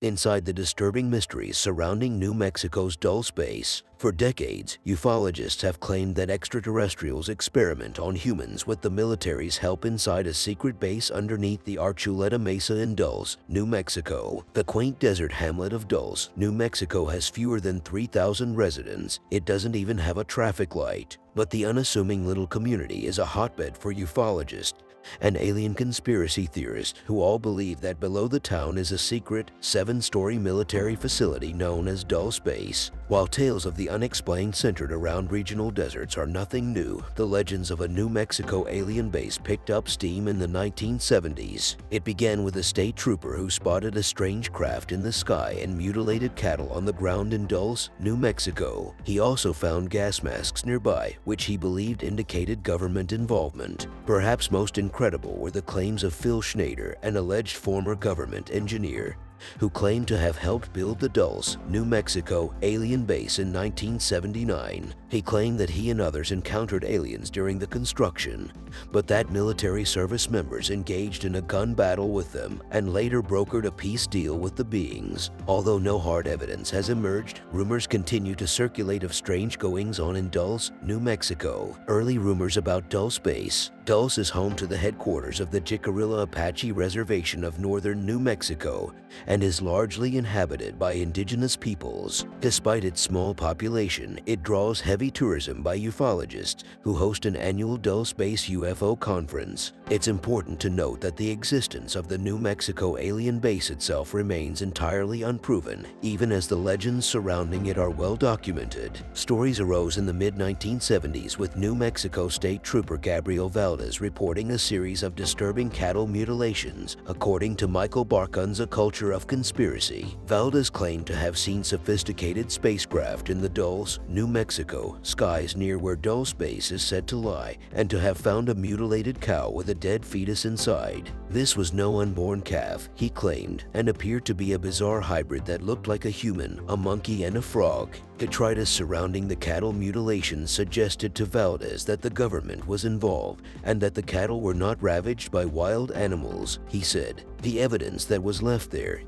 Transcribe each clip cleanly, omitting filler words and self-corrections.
Inside the disturbing mysteries surrounding New Mexico's Dulce Base, for decades, ufologists have claimed that extraterrestrials experiment on humans with the military's help inside a secret base underneath the Archuleta Mesa in Dulce, New Mexico. The quaint desert hamlet of Dulce, New Mexico has fewer than 3,000 residents. It doesn't even have a traffic light. But the unassuming little community is a hotbed for ufologists and alien conspiracy theorists who all believe that below the town is a secret, 7-story military facility known as Dulce Base. While tales of the unexplained centered around regional deserts are nothing new, the legends of a New Mexico alien base picked up steam in the 1970s. It began with a state trooper who spotted a strange craft in the sky and mutilated cattle on the ground in Dulce, New Mexico. He also found gas masks nearby, which he believed indicated government involvement. Perhaps most incredible were the claims of Phil Schneider, an alleged former government engineer, who claimed to have helped build the Dulce, New Mexico alien base in 1979. He claimed that he and others encountered aliens during the construction, but that military service members engaged in a gun battle with them and later brokered a peace deal with the beings. Although no hard evidence has emerged, rumors continue to circulate of strange goings-on in Dulce, New Mexico. Early rumors about Dulce Base. Dulce is home to the headquarters of the Jicarilla Apache Reservation of northern New Mexico and is largely inhabited by indigenous peoples. Despite its small population, it draws heavy tourism by ufologists who host an annual Dulce Base UFO conference. It's important to note that the existence of the New Mexico alien base itself remains entirely unproven, even as the legends surrounding it are well documented. Stories arose in the mid-1970s with New Mexico State Trooper Gabriel Valdez reporting a series of disturbing cattle mutilations. According to Michael Barkun's A Culture of Conspiracy, Valdez claimed to have seen sophisticated spacecraft in the Dulce, New Mexico skies near where Dulce Base is said to lie, and to have found a mutilated cow with a dead fetus inside. This was no unborn calf, he claimed, and appeared to be a bizarre hybrid that looked like a human, a monkey, and a frog. Detritus surrounding the cattle mutilations suggested to Valdez that the government was involved and that the cattle were not ravaged by wild animals. He said, "The evidence that was left there,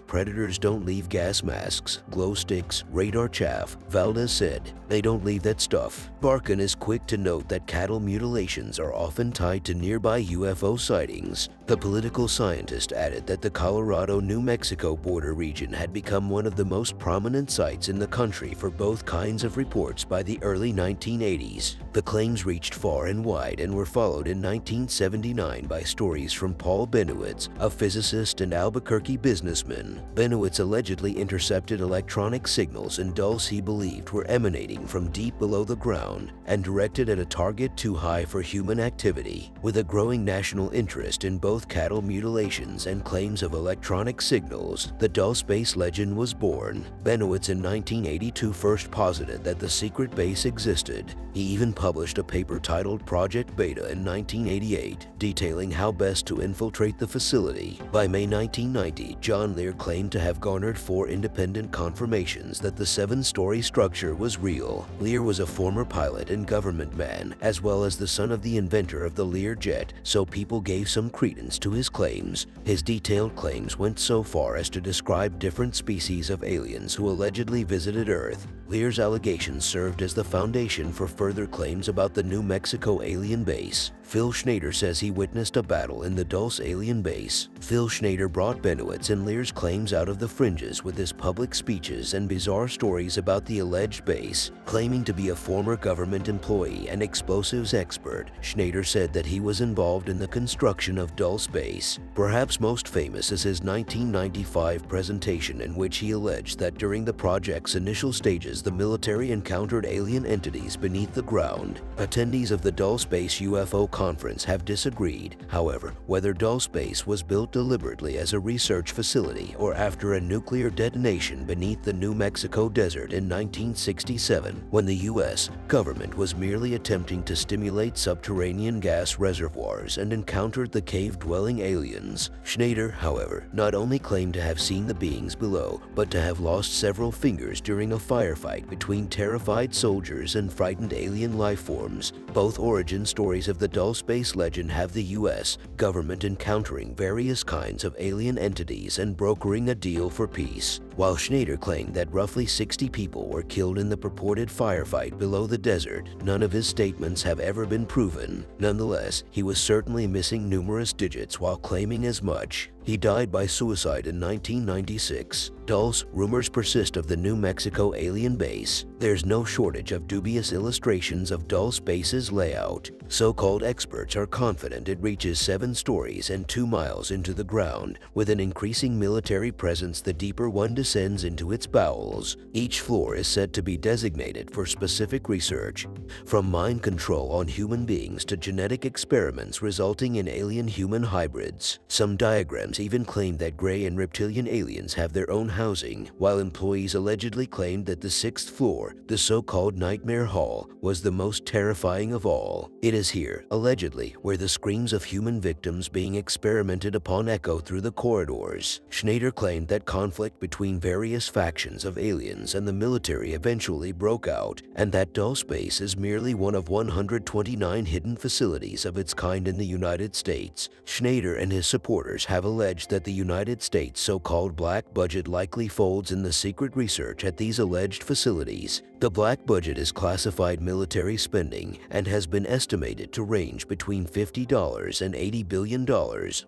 predators don't leave gas masks, glow sticks, radar chaff," Valdez said. "They don't leave that stuff." Barkun is quick to note that cattle mutilations are often tied to nearby UFO sightings. The political scientist added that the Colorado-New Mexico border region had become one of the most prominent sites in the country for both kinds of reports by the early 1980s. The claims reached far and wide and were followed in 1979 by stories from Paul Bennewitz, a physicist and Albuquerque businessman. Bennewitz allegedly intercepted electronic signals in Dulce he believed were emanating from deep below the ground and directed at a target too high for human activity. With a growing national interest in both cattle mutilations and claims of electronic signals, the Dulce Base legend was born. Bennewitz in 1982 first posited that the secret base existed. He even published a paper titled Project Beta in 1988, detailing how best to infiltrate the facility. By May 1990, John Lear claimed to have garnered 4 independent confirmations that the 7-story structure was real. Lear was a former pilot and government man, as well as the son of the inventor of the Lear jet, so people gave some credence to his claims. His detailed claims went so far as to describe different species of aliens who allegedly visited Earth. Lear's allegations served as the foundation for further claims about the New Mexico alien base. Phil Schneider says he witnessed a battle in the Dulce alien base. Phil Schneider brought Bennewitz and Lear's claims out of the fringes with his public speeches and bizarre stories about the alleged base. Claiming to be a former government employee and explosives expert, Schneider said that he was involved in the construction of Dulce Base. Perhaps most famous is his 1995 presentation in which he alleged that during the project's initial stages because the military encountered alien entities beneath the ground. Attendees of the Dulce Base UFO conference have disagreed, however, whether Dulce Base was built deliberately as a research facility or after a nuclear detonation beneath the New Mexico desert in 1967, when the U.S. government was merely attempting to stimulate subterranean gas reservoirs and encountered the cave-dwelling aliens. Schneider, however, not only claimed to have seen the beings below, but to have lost several fingers during a firefight between terrified soldiers and frightened alien life forms. Both origin stories of the Dulce Base legend have the U.S. government encountering various kinds of alien entities and brokering a deal for peace. While Schneider claimed that roughly 60 people were killed in the purported firefight below the desert, none of his statements have ever been proven. Nonetheless, he was certainly missing numerous digits while claiming as much. He died by suicide in 1996. Dulce, rumors persist of the New Mexico alien base. There's no shortage of dubious illustrations of Dulce Base's layout. So-called experts are confident it reaches 7 stories and 2 miles into the ground. With an increasing military presence, the deeper one descends into its bowels. Each floor is said to be designated for specific research, from mind control on human beings to genetic experiments resulting in alien-human hybrids. Some diagrams even claim that gray and reptilian aliens have their own housing, while employees allegedly claimed that the 6th floor, the so-called Nightmare Hall, was the most terrifying of all. It is here, allegedly, where the screams of human victims being experimented upon echo through the corridors. Schneider claimed that conflict between various factions of aliens and the military eventually broke out, and that Dulce Base is merely one of 129 hidden facilities of its kind in the United States. Schneider and his supporters have alleged that the United States' so-called black budget likely folds in the secret research at these alleged facilities. The black budget is classified military spending and has been estimated to range between $50 and $80 billion,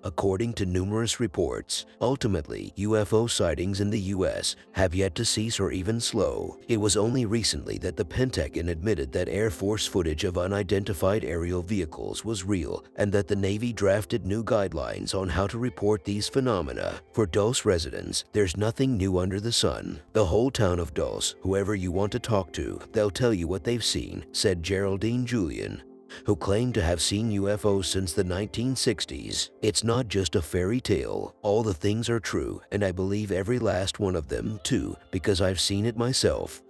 according to numerous reports. Ultimately, UFO sightings in the U.S. have yet to cease or even slow. It was only recently that the Pentagon admitted that Air Force footage of unidentified aerial vehicles was real and that the Navy drafted new guidelines on how to report these phenomena. For Dulce residents, there's nothing new under the sun. The whole town of Dulce, whoever you want to talk to, they'll tell you what they've seen, said Geraldine Julian, who claimed to have seen UFOs since the 1960s. It's not just a fairy tale. All the things are true, and I believe every last one of them, too, because I've seen it myself.